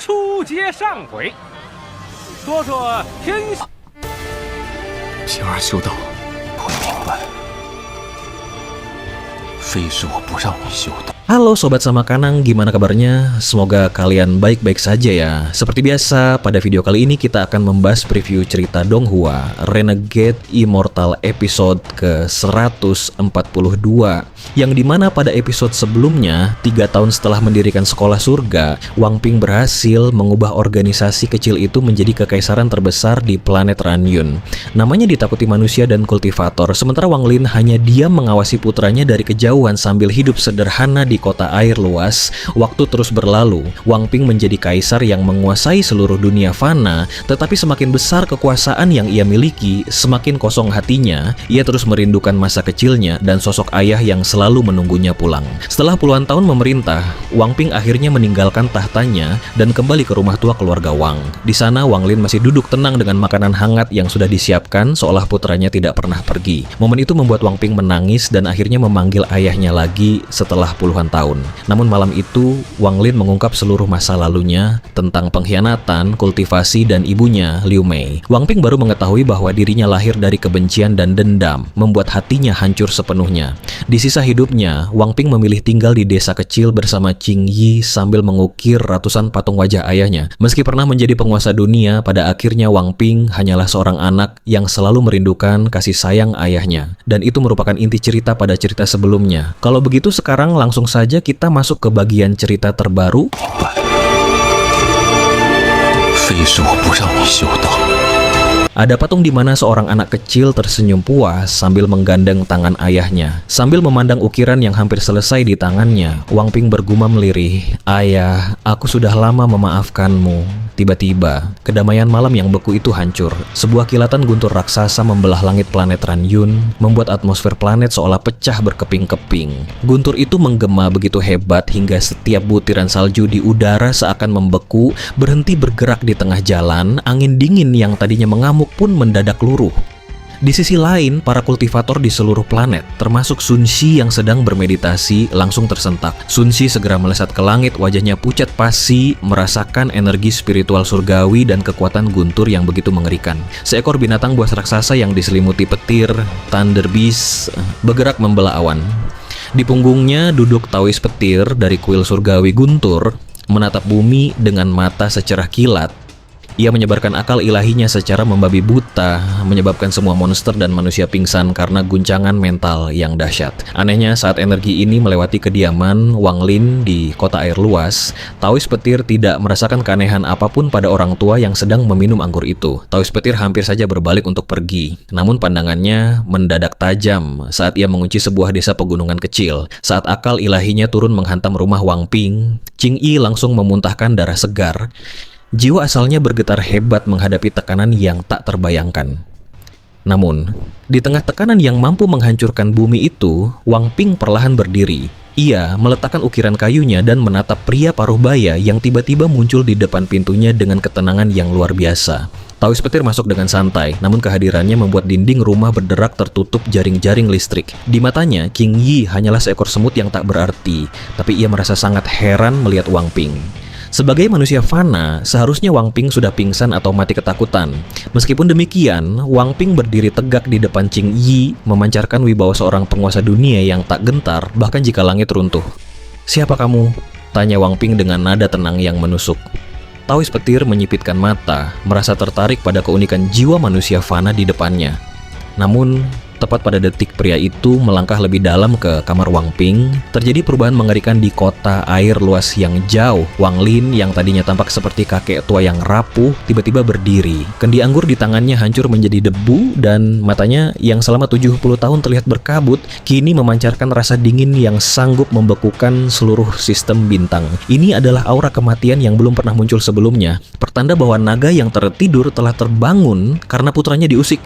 书接上回，说说天下。平儿修道，不明白，非是我不让你修道。Halo Sobat Samakanang, gimana kabarnya? Semoga kalian baik-baik saja ya. Seperti biasa, pada video kali ini kita akan membahas preview cerita Donghua Renegade Immortal episode ke-142, yang dimana pada episode sebelumnya, 3 tahun setelah mendirikan sekolah surga, Wang Ping berhasil mengubah organisasi kecil itu menjadi kekaisaran terbesar di planet Ranyun. Namanya ditakuti manusia dan kultivator, sementara Wang Lin hanya diam mengawasi putranya dari kejauhan sambil hidup sederhana di kota air luas. Waktu terus berlalu, Wang Ping menjadi kaisar yang menguasai seluruh dunia fana, tetapi semakin besar kekuasaan yang ia miliki, semakin kosong hatinya. Ia terus merindukan masa kecilnya dan sosok ayah yang selalu menunggunya pulang. Setelah puluhan tahun memerintah, Wang Ping akhirnya meninggalkan tahtanya dan kembali ke rumah tua keluarga Wang. Di sana, Wang Lin masih duduk tenang dengan makanan hangat yang sudah disiapkan, seolah putranya tidak pernah pergi. Momen itu membuat Wang Ping menangis dan akhirnya memanggil ayahnya lagi setelah puluhan tahun. Namun malam itu, Wang Lin mengungkap seluruh masa lalunya tentang pengkhianatan, kultivasi, dan ibunya, Liu Mei. Wang Ping baru mengetahui bahwa dirinya lahir dari kebencian dan dendam, membuat hatinya hancur sepenuhnya. Di sisa hidupnya, Wang Ping memilih tinggal di desa kecil bersama Qing Yi sambil mengukir ratusan patung wajah ayahnya. Meski pernah menjadi penguasa dunia, pada akhirnya Wang Ping hanyalah seorang anak yang selalu merindukan kasih sayang ayahnya. Dan itu merupakan inti cerita pada cerita sebelumnya. Kalau begitu sekarang langsung saja kita masuk ke bagian cerita terbaru. 非是我不让你修道。 Ada patung di mana seorang anak kecil tersenyum puas sambil menggandeng tangan ayahnya. Sambil memandang ukiran yang hampir selesai di tangannya, Wang Ping bergumam lirih, "Ayah, aku sudah lama memaafkanmu." Tiba-tiba, kedamaian malam yang beku itu hancur. Sebuah kilatan guntur raksasa membelah langit planet Ranyun, membuat atmosfer planet seolah pecah berkeping-keping. Guntur itu menggema begitu hebat hingga setiap butiran salju di udara seakan membeku, berhenti bergerak di tengah jalan. Angin dingin yang tadinya mengamuk pun mendadak luruh. Di sisi lain, para kultivator di seluruh planet, termasuk Sun Shi yang sedang bermeditasi, langsung tersentak. Sun Shi segera melesat ke langit, wajahnya pucat pasi, merasakan energi spiritual surgawi dan kekuatan guntur yang begitu mengerikan. Seekor binatang buas raksasa yang diselimuti petir, Thunder Beast, bergerak membelah awan. Di punggungnya duduk Taois petir dari kuil surgawi guntur, menatap bumi dengan mata secerah kilat. Ia menyebarkan akal ilahinya secara membabi buta, menyebabkan semua monster dan manusia pingsan karena guncangan mental yang dahsyat. Anehnya, saat energi ini melewati kediaman Wang Lin di kota air luas, Taois petir tidak merasakan keanehan apapun pada orang tua yang sedang meminum anggur itu. Taois petir hampir saja berbalik untuk pergi, namun pandangannya mendadak tajam saat ia mengunci sebuah desa pegunungan kecil. Saat akal ilahinya turun menghantam rumah Wang Ping, Qing Yi langsung memuntahkan darah segar. Jiwa asalnya bergetar hebat menghadapi tekanan yang tak terbayangkan. Namun, di tengah tekanan yang mampu menghancurkan bumi itu, Wang Ping perlahan berdiri. Ia meletakkan ukiran kayunya dan menatap pria paruh baya yang tiba-tiba muncul di depan pintunya dengan ketenangan yang luar biasa. Taois petir masuk dengan santai, namun kehadirannya membuat dinding rumah berderak tertutup jaring-jaring listrik. Di matanya, Qing Yi hanyalah seekor semut yang tak berarti, tapi ia merasa sangat heran melihat Wang Ping. Sebagai manusia fana, seharusnya Wang Ping sudah pingsan atau mati ketakutan. Meskipun demikian, Wang Ping berdiri tegak di depan Qing Yi, memancarkan wibawa seorang penguasa dunia yang tak gentar, bahkan jika langit runtuh. "Siapa kamu?" tanya Wang Ping dengan nada tenang yang menusuk. Taois petir menyipitkan mata, merasa tertarik pada keunikan jiwa manusia fana di depannya. Namun, tepat pada detik pria itu melangkah lebih dalam ke kamar Wang Ping, terjadi perubahan mengerikan di kota air luas yang jauh. Wang Lin yang tadinya tampak seperti kakek tua yang rapuh, tiba-tiba berdiri. Kendi anggur di tangannya hancur menjadi debu dan matanya yang selama 70 tahun terlihat berkabut, kini memancarkan rasa dingin yang sanggup membekukan seluruh sistem bintang. Ini adalah aura kematian yang belum pernah muncul sebelumnya, pertanda bahwa naga yang tertidur telah terbangun karena putranya diusik.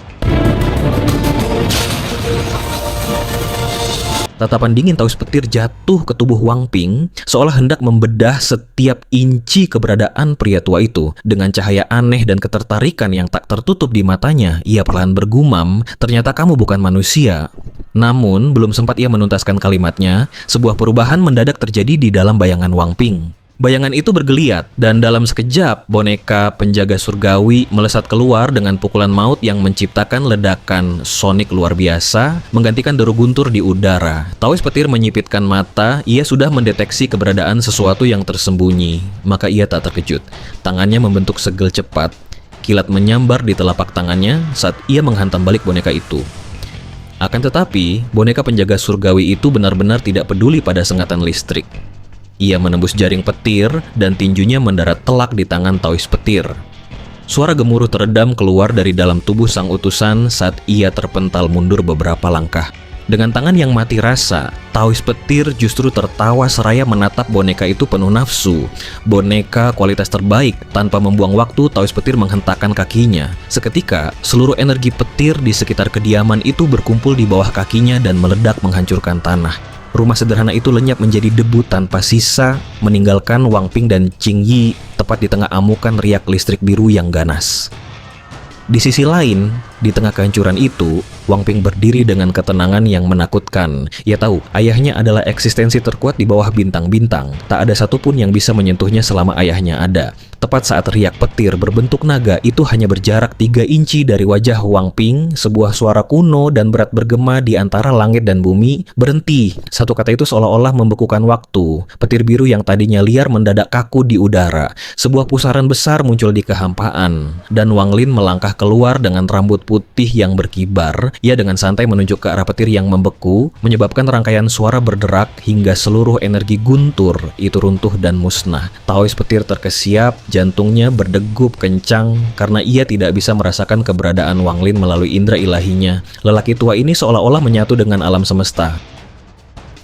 Tatapan dingin Taois petir jatuh ke tubuh Wang Ping, seolah hendak membedah setiap inci keberadaan pria tua itu. Dengan cahaya aneh dan ketertarikan yang tak tertutup di matanya, ia perlahan bergumam, "Ternyata kamu bukan manusia." Namun, belum sempat ia menuntaskan kalimatnya, sebuah perubahan mendadak terjadi di dalam bayangan Wang Ping. Bayangan itu bergeliat, dan dalam sekejap, boneka penjaga surgawi melesat keluar dengan pukulan maut yang menciptakan ledakan sonik luar biasa, menggantikan deru guntur di udara. Taois petir menyipitkan mata, ia sudah mendeteksi keberadaan sesuatu yang tersembunyi. Maka ia tak terkejut. Tangannya membentuk segel cepat, kilat menyambar di telapak tangannya saat ia menghantam balik boneka itu. Akan tetapi, boneka penjaga surgawi itu benar-benar tidak peduli pada sengatan listrik. Ia menembus jaring petir dan tinjunya mendarat telak di tangan Taois petir. Suara gemuruh teredam keluar dari dalam tubuh sang utusan saat ia terpental mundur beberapa langkah. Dengan tangan yang mati rasa, Taois petir justru tertawa seraya menatap boneka itu penuh nafsu. Boneka kualitas terbaik. Tanpa membuang waktu, Taois petir menghentakkan kakinya. Seketika, seluruh energi petir di sekitar kediaman itu berkumpul di bawah kakinya dan meledak menghancurkan tanah. Rumah sederhana itu lenyap menjadi debu tanpa sisa, meninggalkan Wang Ping dan Qing Yi tepat di tengah amukan riak listrik biru yang ganas. Di sisi lain, di tengah kehancuran itu, Wang Ping berdiri dengan ketenangan yang menakutkan. Ia tahu ayahnya adalah eksistensi terkuat di bawah bintang-bintang. Tak ada satupun yang bisa menyentuhnya selama ayahnya ada. Tepat saat riak petir berbentuk naga itu hanya berjarak 3 inci dari wajah Wang Ping, sebuah suara kuno dan berat bergema di antara langit dan bumi. Berhenti. Satu kata itu seolah-olah membekukan waktu. Petir biru yang tadinya liar mendadak kaku di udara. Sebuah pusaran besar muncul di kehampaan. Dan Wang Lin melangkah keluar dengan rambut putih yang berkibar. Ia dengan santai menunjuk ke arah petir yang membeku, menyebabkan rangkaian suara berderak hingga seluruh energi guntur itu runtuh dan musnah. Taois petir terkesiap, jantungnya berdegup kencang karena ia tidak bisa merasakan keberadaan Wang Lin melalui indera ilahinya. Lelaki tua ini seolah-olah menyatu dengan alam semesta.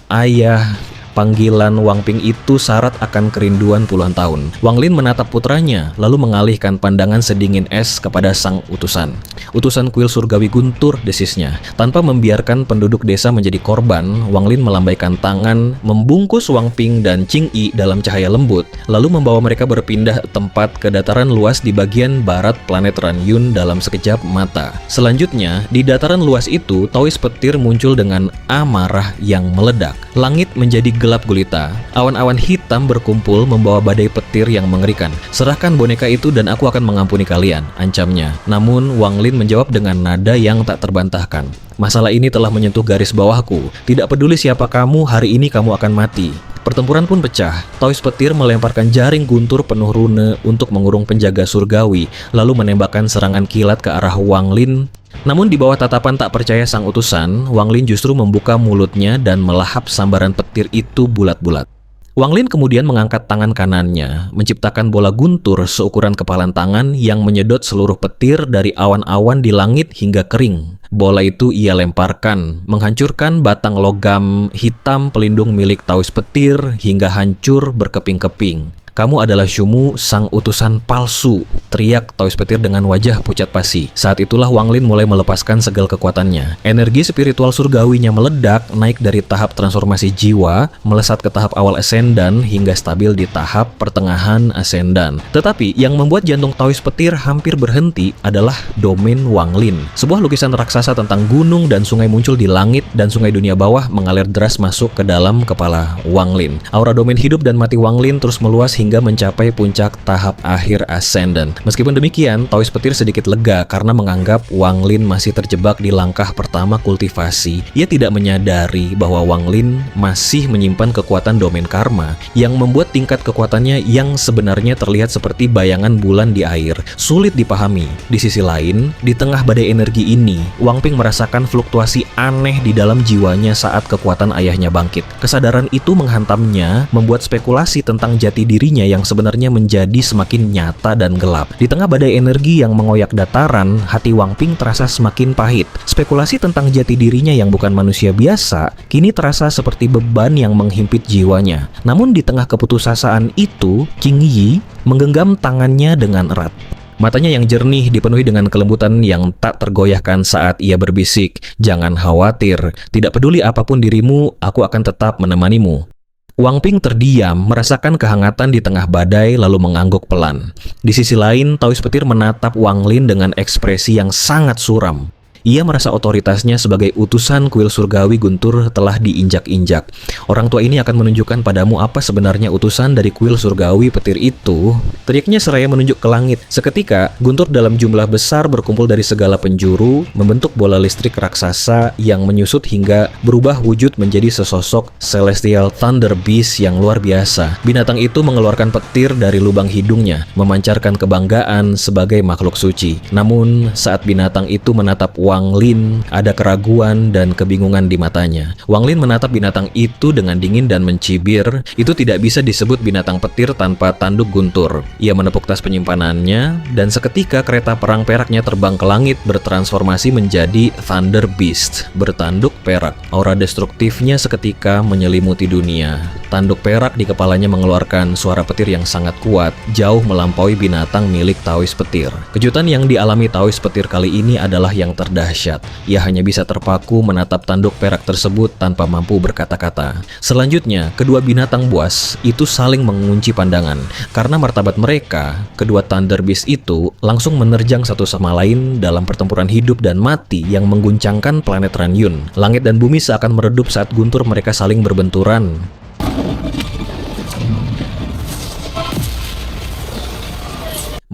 Ayah. Panggilan Wang Ping itu syarat akan kerinduan puluhan tahun. Wang Lin menatap putranya, lalu mengalihkan pandangan sedingin es kepada sang utusan. Utusan kuil surgawi guntur, desisnya. Tanpa membiarkan penduduk desa menjadi korban, Wang Lin melambaikan tangan, membungkus Wang Ping dan Qing Yi dalam cahaya lembut, lalu membawa mereka berpindah tempat ke dataran luas di bagian barat planet Ranyun dalam sekejap mata. Selanjutnya, di dataran luas itu, Taois petir muncul dengan amarah yang meledak. Langit menjadi gelap gulita. Awan-awan hitam berkumpul membawa badai petir yang mengerikan. Serahkan boneka itu dan aku akan mengampuni kalian, ancamnya. Namun Wang Lin menjawab dengan nada yang tak terbantahkan. Masalah ini telah menyentuh garis bawahku. Tidak peduli siapa kamu, hari ini kamu akan mati. Pertempuran pun pecah. Taois petir melemparkan jaring guntur penuh rune untuk mengurung penjaga surgawi, lalu menembakkan serangan kilat ke arah Wang Lin. Namun di bawah tatapan tak percaya sang utusan, Wang Lin justru membuka mulutnya dan melahap sambaran petir itu bulat-bulat. Wang Lin kemudian mengangkat tangan kanannya, menciptakan bola guntur seukuran kepalan tangan yang menyedot seluruh petir dari awan-awan di langit hingga kering. Bola itu ia lemparkan, menghancurkan batang logam hitam pelindung milik Taois petir hingga hancur berkeping-keping. Kamu adalah Shumu, sang utusan palsu, teriak Taois petir dengan wajah pucat pasi. Saat itulah Wang Lin mulai melepaskan segala kekuatannya. Energi spiritual surgawinya meledak, naik dari tahap transformasi jiwa, melesat ke tahap awal ascendan hingga stabil di tahap pertengahan ascendan. Tetapi yang membuat jantung Taois petir hampir berhenti adalah domain Wang Lin. Sebuah lukisan raksasa tentang gunung dan sungai muncul di langit dan sungai dunia bawah mengalir deras masuk ke dalam kepala Wang Lin. Aura domain hidup dan mati Wang Lin terus meluas hingga mencapai puncak tahap akhir ascendant. Meskipun demikian, Taois petir sedikit lega karena menganggap Wang Lin masih terjebak di langkah pertama kultivasi. Ia tidak menyadari bahwa Wang Lin masih menyimpan kekuatan domain karma yang membuat tingkat kekuatannya yang sebenarnya terlihat seperti bayangan bulan di air. Sulit dipahami. Di sisi lain, di tengah badai energi ini, Wang Ping merasakan fluktuasi aneh di dalam jiwanya saat kekuatan ayahnya bangkit. Kesadaran itu menghantamnya, membuat spekulasi tentang jati dirinya yang sebenarnya menjadi semakin nyata dan gelap. Di tengah badai energi yang mengoyak dataran, hati Wang Ping terasa semakin pahit. Spekulasi tentang jati dirinya yang bukan manusia biasa, kini terasa seperti beban yang menghimpit jiwanya. Namun di tengah keputusasaan itu, Qing Yi menggenggam tangannya dengan erat. Matanya yang jernih dipenuhi dengan kelembutan yang tak tergoyahkan saat ia berbisik, "Jangan khawatir, tidak peduli apapun dirimu, aku akan tetap menemanimu." Wang Ping terdiam, merasakan kehangatan di tengah badai lalu mengangguk pelan. Di sisi lain, Taois petir menatap Wang Lin dengan ekspresi yang sangat suram. Ia merasa otoritasnya sebagai utusan kuil surgawi guntur telah diinjak-injak. Orang tua ini akan menunjukkan padamu apa sebenarnya utusan dari kuil surgawi petir itu. Teriaknya seraya menunjuk ke langit. Seketika, guntur dalam jumlah besar berkumpul dari segala penjuru, membentuk bola listrik raksasa yang menyusut hingga berubah wujud menjadi sesosok Celestial Thunder Beast yang luar biasa. Binatang itu mengeluarkan petir dari lubang hidungnya, memancarkan kebanggaan sebagai makhluk suci. Namun, saat binatang itu menatap Wang Lin, ada keraguan dan kebingungan di matanya. Wang Lin menatap binatang itu dengan dingin dan mencibir. Itu tidak bisa disebut binatang petir tanpa tanduk guntur. Ia menepuk tas penyimpanannya, dan seketika kereta perang peraknya terbang ke langit bertransformasi menjadi Thunder Beast, bertanduk perak. Aura destruktifnya seketika menyelimuti dunia. Tanduk perak di kepalanya mengeluarkan suara petir yang sangat kuat, jauh melampaui binatang milik Taois petir. Kejutan yang dialami Taois petir kali ini adalah yang terdahsyat. Ia hanya bisa terpaku menatap tanduk perak tersebut tanpa mampu berkata-kata. Selanjutnya, kedua binatang buas itu saling mengunci pandangan. Karena martabat mereka, kedua Thunder Beast itu langsung menerjang satu sama lain dalam pertempuran hidup dan mati yang mengguncangkan planet Ranyun. Langit dan bumi seakan meredup saat guntur mereka saling berbenturan.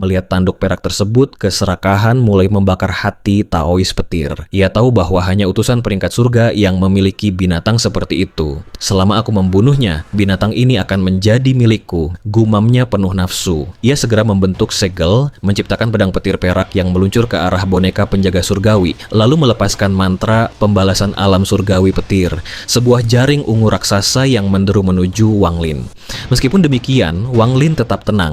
Melihat tanduk perak tersebut, keserakahan mulai membakar hati Taois petir. Ia tahu bahwa hanya utusan peringkat surga yang memiliki binatang seperti itu. Selama aku membunuhnya, binatang ini akan menjadi milikku, gumamnya penuh nafsu. Ia segera membentuk segel, menciptakan pedang petir perak yang meluncur ke arah boneka penjaga surgawi, lalu melepaskan mantra pembalasan alam surgawi petir, sebuah jaring ungu raksasa yang menderu menuju Wang Lin. Meskipun demikian, Wang Lin tetap tenang.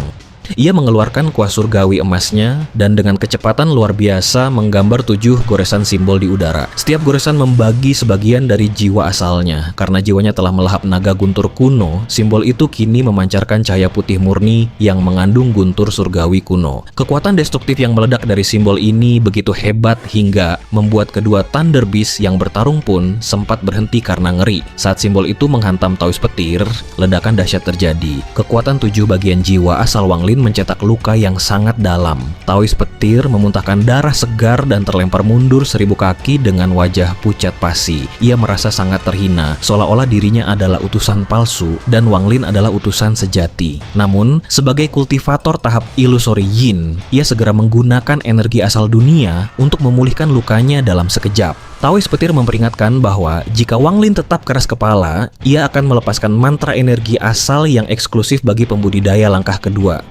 Ia mengeluarkan kuah surgawi emasnya dan dengan kecepatan luar biasa menggambar 7 goresan simbol di udara. Setiap goresan membagi sebagian dari jiwa asalnya. Karena jiwanya telah melahap naga guntur kuno, simbol itu kini memancarkan cahaya putih murni yang mengandung guntur surgawi kuno. Kekuatan destruktif yang meledak dari simbol ini begitu hebat hingga membuat kedua Thunder Beast yang bertarung pun sempat berhenti karena ngeri. Saat simbol itu menghantam Taois petir, ledakan dahsyat terjadi. Kekuatan 7 bagian jiwa asal Wang Lin mencetak luka yang sangat dalam. Taois petir memuntahkan darah segar dan terlempar mundur 1000 kaki dengan wajah pucat pasi. Ia merasa sangat terhina, seolah-olah dirinya adalah utusan palsu dan Wang Lin adalah utusan sejati. Namun, sebagai kultivator tahap ilusori yin, ia segera menggunakan energi asal dunia untuk memulihkan lukanya dalam sekejap. Taois petir memperingatkan bahwa jika Wang Lin tetap keras kepala, ia akan melepaskan mantra energi asal yang eksklusif bagi pembudidaya langkah kedua.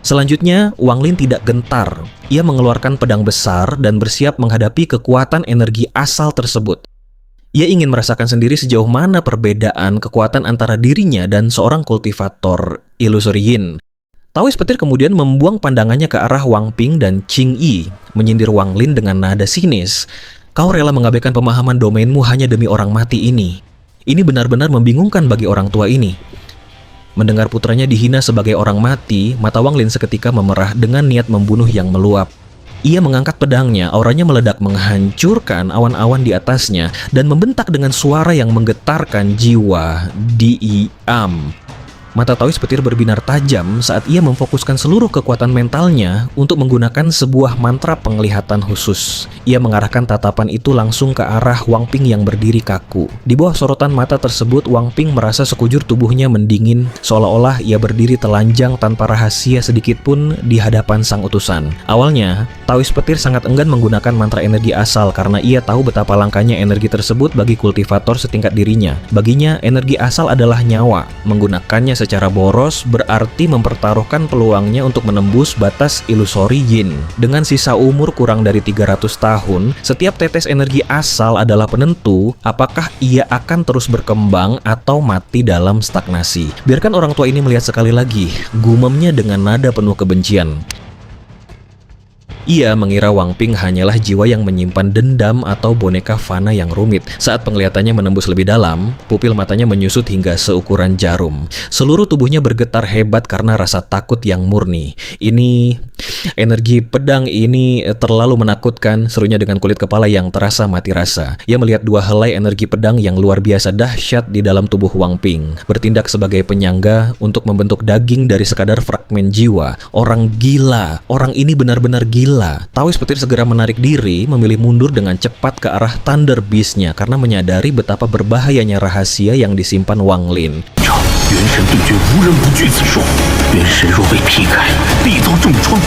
Selanjutnya, Wang Lin tidak gentar. Ia mengeluarkan pedang besar dan bersiap menghadapi kekuatan energi asal tersebut. Ia ingin merasakan sendiri sejauh mana perbedaan kekuatan antara dirinya dan seorang kultivator ilusori yin. Taois petir kemudian membuang pandangannya ke arah Wang Ping dan Qing Yi, menyindir Wang Lin dengan nada sinis. Kau rela mengabaikan pemahaman domainmu hanya demi orang mati ini. Ini benar-benar membingungkan bagi orang tua ini. Mendengar putranya dihina sebagai orang mati, mata Wang Lin seketika memerah dengan niat membunuh yang meluap. Ia mengangkat pedangnya, auranya meledak menghancurkan awan-awan di atasnya dan membentak dengan suara yang menggetarkan jiwa. Diam. Mata Taois petir berbinar tajam saat ia memfokuskan seluruh kekuatan mentalnya untuk menggunakan sebuah mantra penglihatan khusus. Ia mengarahkan tatapan itu langsung ke arah Wang Ping yang berdiri kaku. Di bawah sorotan mata tersebut, Wang Ping merasa sekujur tubuhnya mendingin, seolah-olah ia berdiri telanjang tanpa rahasia sedikit pun di hadapan sang utusan. Awalnya, Taois petir sangat enggan menggunakan mantra energi asal karena ia tahu betapa langkanya energi tersebut bagi kultivator setingkat dirinya. Baginya, energi asal adalah nyawa. Menggunakannya secara boros berarti mempertaruhkan peluangnya untuk menembus batas ilusori yin. Dengan sisa umur kurang dari 300 tahun, setiap tetes energi asal adalah penentu apakah ia akan terus berkembang atau mati dalam stagnasi. Biarkan orang tua ini melihat sekali lagi, gumamnya dengan nada penuh kebencian. Ia mengira Wang Ping hanyalah jiwa yang menyimpan dendam atau boneka fana yang rumit. Saat penglihatannya menembus lebih dalam, pupil matanya menyusut hingga seukuran jarum. Seluruh tubuhnya bergetar hebat karena rasa takut yang murni. Energi pedang ini terlalu menakutkan, serunya dengan kulit kepala yang terasa mati rasa. Ia melihat 2 helai energi pedang yang luar biasa dahsyat di dalam tubuh Wang Ping, bertindak sebagai penyangga untuk membentuk daging dari sekadar fragmen jiwa. Orang gila, orang ini benar-benar gila gila. Taoist petir segera menarik diri, memilih mundur dengan cepat ke arah Thunder Beast-nya karena menyadari betapa berbahayanya rahasia yang disimpan Wang Lin. 元神对决无人不惧此术，元神若被劈开，必遭重创。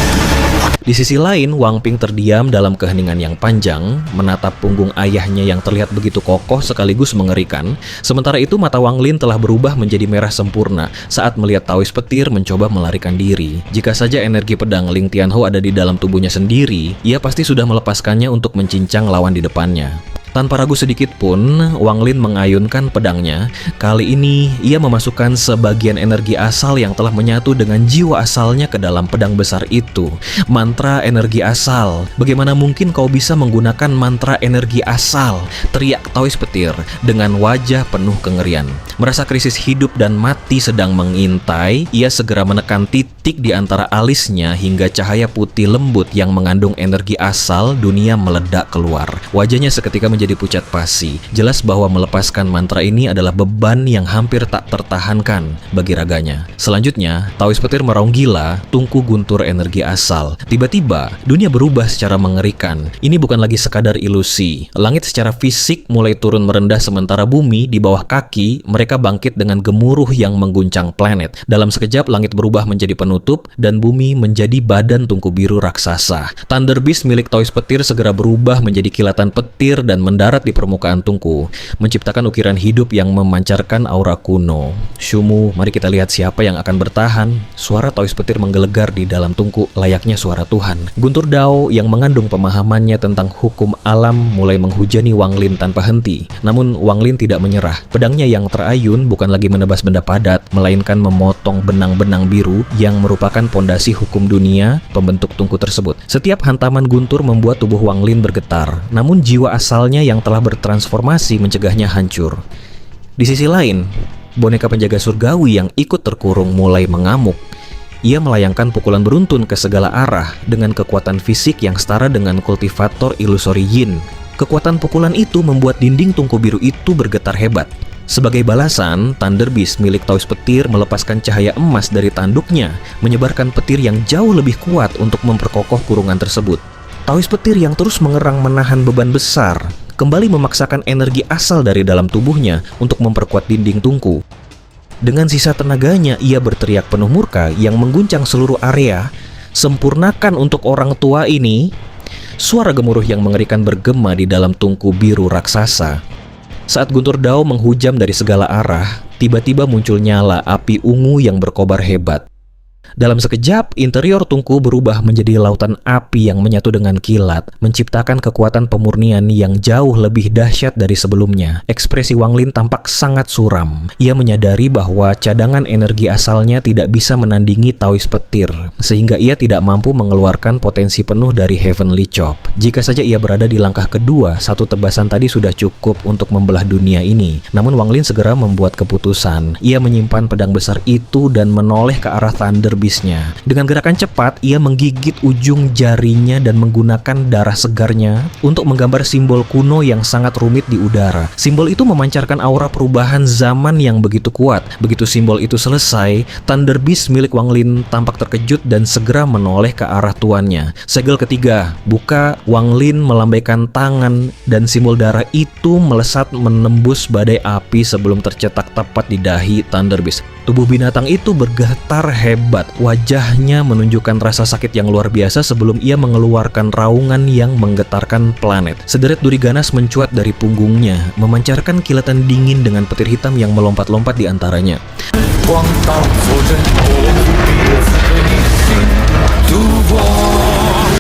Di sisi lain, Wang Ping terdiam dalam keheningan yang panjang, menatap punggung ayahnya yang terlihat begitu kokoh sekaligus mengerikan. Sementara itu mata Wang Lin telah berubah menjadi merah sempurna saat melihat Taoist petir mencoba melarikan diri. Jika saja energi pedang Ling Tianhou ada di dalam tubuhnya sendiri, ia pasti sudah melepaskannya untuk mencincang lawan di depannya. Tanpa ragu sedikit pun, Wang Lin mengayunkan pedangnya. Kali ini, ia memasukkan sebagian energi asal yang telah menyatu dengan jiwa asalnya ke dalam pedang besar itu. Mantra energi asal. Bagaimana mungkin kau bisa menggunakan mantra energi asal? Teriak Taoist petir dengan wajah penuh kengerian. Merasa krisis hidup dan mati sedang mengintai, ia segera menekan titik di antara alisnya hingga cahaya putih lembut yang mengandung energi asal dunia meledak keluar. Wajahnya seketika menjadi pucat pasi. Jelas bahwa melepaskan mantra ini adalah beban yang hampir tak tertahankan bagi raganya. Selanjutnya, Taoist petir meraung gila, tungku guntur energi asal. Tiba-tiba, dunia berubah secara mengerikan. Ini bukan lagi sekadar ilusi. Langit secara fisik mulai turun merendah sementara bumi di bawah kaki mereka bangkit dengan gemuruh yang mengguncang planet. Dalam sekejap, langit berubah menjadi penutup dan bumi menjadi badan tungku biru raksasa. Thunder Beast milik Taoist petir segera berubah menjadi kilatan petir dan mendarat di permukaan tungku, menciptakan ukiran hidup yang memancarkan aura kuno. Shumu, mari kita lihat siapa yang akan bertahan. Suara Taoist petir menggelegar di dalam tungku layaknya suara Tuhan. Guntur Dao yang mengandung pemahamannya tentang hukum alam mulai menghujani Wang Lin tanpa henti. Namun Wang Lin tidak menyerah. Pedangnya yang terayun bukan lagi menebas benda padat, melainkan memotong benang-benang biru yang merupakan pondasi hukum dunia pembentuk tungku tersebut. Setiap hantaman guntur membuat tubuh Wang Lin bergetar, namun jiwa asalnya yang telah bertransformasi mencegahnya hancur. Di sisi lain, boneka penjaga surgawi yang ikut terkurung mulai mengamuk. Ia melayangkan pukulan beruntun ke segala arah dengan kekuatan fisik yang setara dengan kultivator ilusori yin. Kekuatan pukulan itu membuat dinding tungku biru itu bergetar hebat. Sebagai balasan, Thunder Beast milik Taoist petir melepaskan cahaya emas dari tanduknya, menyebarkan petir yang jauh lebih kuat untuk memperkokoh kurungan tersebut. Taoist petir yang terus mengerang menahan beban besar, kembali memaksakan energi asal dari dalam tubuhnya untuk memperkuat dinding tungku. Dengan sisa tenaganya, ia berteriak penuh murka yang mengguncang seluruh area. Sempurnakan untuk orang tua ini. Suara gemuruh yang mengerikan bergema di dalam tungku biru raksasa. Saat Guntur Dao menghujam dari segala arah, tiba-tiba muncul nyala api ungu yang berkobar hebat. Dalam sekejap, interior tungku berubah menjadi lautan api yang menyatu dengan kilat, menciptakan kekuatan pemurnian yang jauh lebih dahsyat dari sebelumnya. Ekspresi Wang Lin tampak sangat suram. Ia menyadari bahwa cadangan energi asalnya tidak bisa menandingi Taoist petir, sehingga ia tidak mampu mengeluarkan potensi penuh dari Heavenly Chop. Jika saja ia berada di langkah kedua, satu tebasan tadi sudah cukup untuk membelah dunia ini. Namun Wang Lin segera membuat keputusan. Ia menyimpan pedang besar itu dan menoleh ke arah Thunder Beast-nya. Dengan gerakan cepat, ia menggigit ujung jarinya dan menggunakan darah segarnya untuk menggambar simbol kuno yang sangat rumit di udara. Simbol itu memancarkan aura perubahan zaman yang begitu kuat. Begitu simbol itu selesai, Thunder Beast milik Wang Lin tampak terkejut dan segera menoleh ke arah tuannya. Segel ketiga, buka. Wang Lin melambaikan tangan dan simbol darah itu melesat menembus badai api sebelum tercetak tepat di dahi Thunder Beast. Tubuh binatang itu bergetar hebat. Wajahnya menunjukkan rasa sakit yang luar biasa sebelum ia mengeluarkan raungan yang menggetarkan planet. Sederet duri ganas mencuat dari punggungnya, memancarkan kilatan dingin dengan petir hitam yang melompat-lompat di antaranya.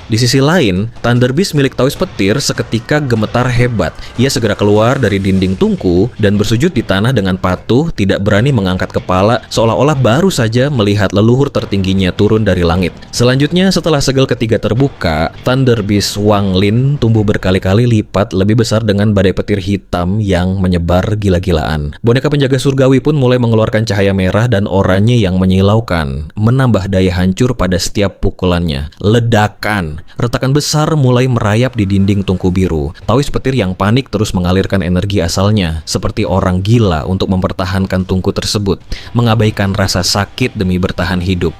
Di sisi lain, Thunder Beast milik Taoist petir seketika gemetar hebat. Ia segera keluar dari dinding tungku dan bersujud di tanah dengan patuh, tidak berani mengangkat kepala, seolah-olah baru saja melihat leluhur tertingginya turun dari langit. Selanjutnya, setelah segel ketiga terbuka, Thunder Beast Wang Lin tumbuh berkali-kali lipat lebih besar dengan badai petir hitam yang menyebar gila-gilaan. Boneka penjaga surgawi pun mulai mengeluarkan cahaya merah dan oranye yang menyilaukan, menambah daya hancur pada setiap pukulannya. Ledakan. Retakan besar mulai merayap di dinding tungku biru. Taoist petir yang panik terus mengalirkan energi asalnya, seperti orang gila untuk mempertahankan tungku tersebut, mengabaikan rasa sakit demi bertahan hidup.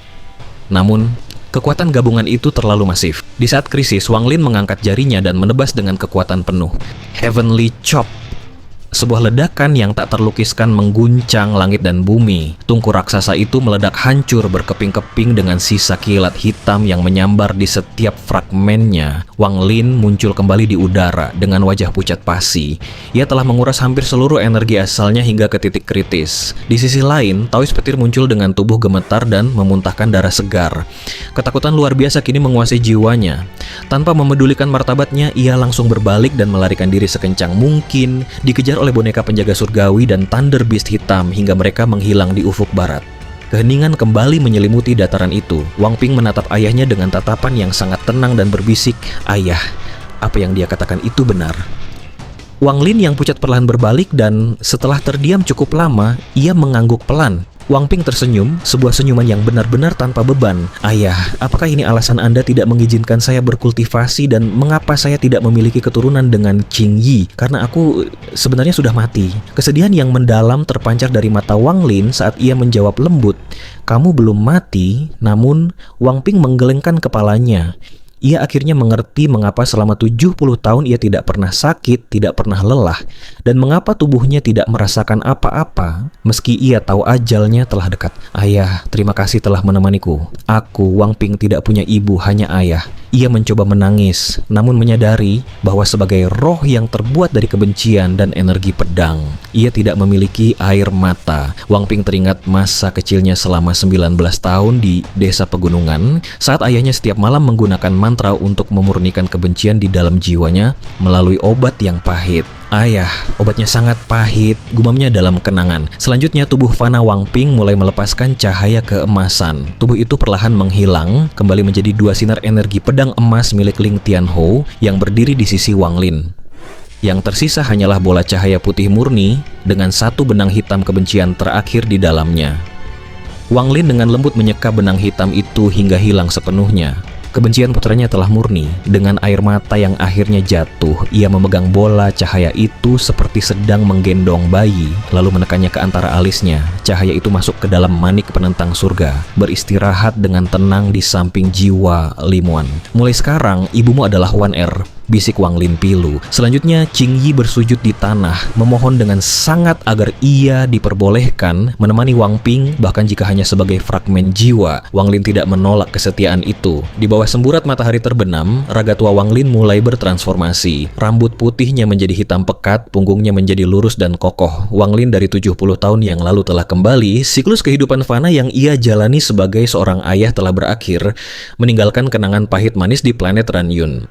Namun, Kekuatan gabungan itu terlalu masif. Di saat krisis, Wang Lin mengangkat jarinya dan menebas dengan kekuatan penuh. Heavenly Chop. Sebuah ledakan yang tak terlukiskan mengguncang langit dan bumi. Tungku raksasa itu meledak hancur berkeping-keping dengan sisa kilat hitam yang menyambar di setiap fragmennya. Wang Lin muncul kembali di udara dengan wajah pucat pasi. Ia telah menguras hampir seluruh energi asalnya hingga ke titik kritis. Di sisi lain, Taois petir muncul dengan tubuh gemetar dan memuntahkan darah segar. Ketakutan luar biasa kini menguasai jiwanya. Tanpa memedulikan martabatnya, ia langsung berbalik dan melarikan diri sekencang mungkin, dikejar oleh boneka penjaga surgawi dan Thunder Beast hitam hingga mereka menghilang di ufuk barat. Keheningan kembali menyelimuti dataran itu. Wang Ping menatap ayahnya dengan tatapan yang sangat tenang dan berbisik, "Ayah, apa yang dia katakan itu benar." Wang Lin yang pucat perlahan berbalik dan setelah terdiam cukup lama, ia mengangguk pelan. Wang Ping tersenyum, sebuah senyuman yang benar-benar tanpa beban. "Ayah, apakah ini alasan Anda tidak mengizinkan saya berkultivasi dan mengapa saya tidak memiliki keturunan dengan Qing Yi? Karena aku sebenarnya sudah mati." Kesedihan yang mendalam terpancar dari mata Wang Lin saat ia menjawab lembut, "Kamu belum mati." Namun, Wang Ping menggelengkan kepalanya. Ia akhirnya mengerti mengapa selama 70 tahun ia tidak pernah sakit, tidak pernah lelah, dan mengapa tubuhnya tidak merasakan apa-apa meski ia tahu ajalnya telah dekat. "Ayah, terima kasih telah menemaniku. Aku, Wang Ping, tidak punya ibu, hanya ayah." Ia mencoba menangis, namun menyadari bahwa sebagai roh yang terbuat dari kebencian dan energi pedang, ia tidak memiliki air mata. Wang Ping teringat masa kecilnya selama 19 tahun di desa pegunungan, saat ayahnya setiap malam menggunakan mantra untuk memurnikan kebencian di dalam jiwanya melalui obat yang pahit. "Ayah, obatnya sangat pahit," gumamnya dalam kenangan. Selanjutnya tubuh fana Wang Ping mulai melepaskan cahaya keemasan. Tubuh itu perlahan menghilang, kembali menjadi dua sinar energi pedang emas milik Ling Tianhou yang berdiri di sisi Wang Lin. Yang tersisa hanyalah bola cahaya putih murni dengan satu benang hitam kebencian terakhir di dalamnya. Wang Lin dengan lembut menyeka benang hitam itu hingga hilang sepenuhnya. Kebencian putranya telah murni. Dengan air mata yang akhirnya jatuh, ia memegang bola cahaya itu seperti sedang menggendong bayi, lalu menekannya ke antara alisnya. Cahaya itu masuk ke dalam manik penentang surga, beristirahat dengan tenang di samping jiwa Limuan. "Mulai sekarang, ibumu adalah Wan Er," bisik Wang Lin pilu. Selanjutnya, Qing Yi bersujud di tanah, memohon dengan sangat agar ia diperbolehkan menemani Wang Ping, bahkan jika hanya sebagai fragmen jiwa. Wang Lin tidak menolak kesetiaan itu. Di bawah semburat matahari terbenam, raga tua Wang Lin mulai bertransformasi. Rambut putihnya menjadi hitam pekat, punggungnya menjadi lurus dan kokoh. Wang Lin dari 70 tahun yang lalu telah kembali. Siklus kehidupan fana yang ia jalani sebagai seorang ayah telah berakhir, meninggalkan kenangan pahit manis di planet Ranyun.